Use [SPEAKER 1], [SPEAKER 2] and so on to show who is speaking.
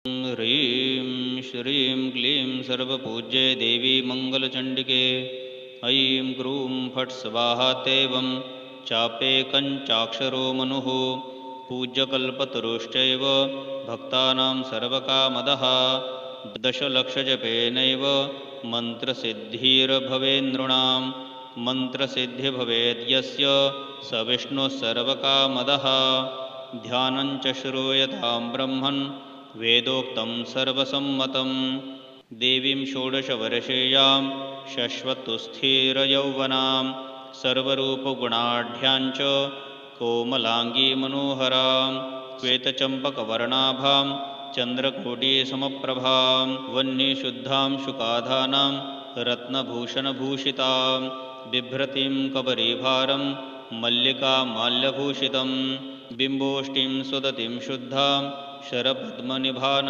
[SPEAKER 1] ह्रीं श्रीं क्लीं सर्वपूज्ये देवी मङ्गलचण्डिके। ऐं क्रूं फट् स्वाहा तेवं चापेकञ्चाक्षरो मनुः। पूज्यकल्पतरुश्चैव भक्तानां सर्वकामदः। दशलक्षजपेनैव मन्त्रसिद्धिर्भवेन्नृणां। मन्त्रसिद्धिर्भवेद्यस्य स विष्णुः सर्वकामदः। ध्यानञ्च श्रूयतां ब्रह्मन् वेदोक्तं सर्वसम्मतं। देवीं षोडशवर्षीयां शश्वतुस्थिरयौवनां सर्वरूपगुणाढ्याञ्च कोमलाङ्गीमनोहरां श्वेतचम्पकवर्णाभां चन्द्रकोटिसमप्रभां वह्निशुद्धां शुकाधानां रत्नभूषणभूषितां बिभ्रतीं कबरीभारं मल्लिकामाल्यभूषितं बिम्बोष्टिं सुदतिं शुद्धां शरपद्मनिभाननं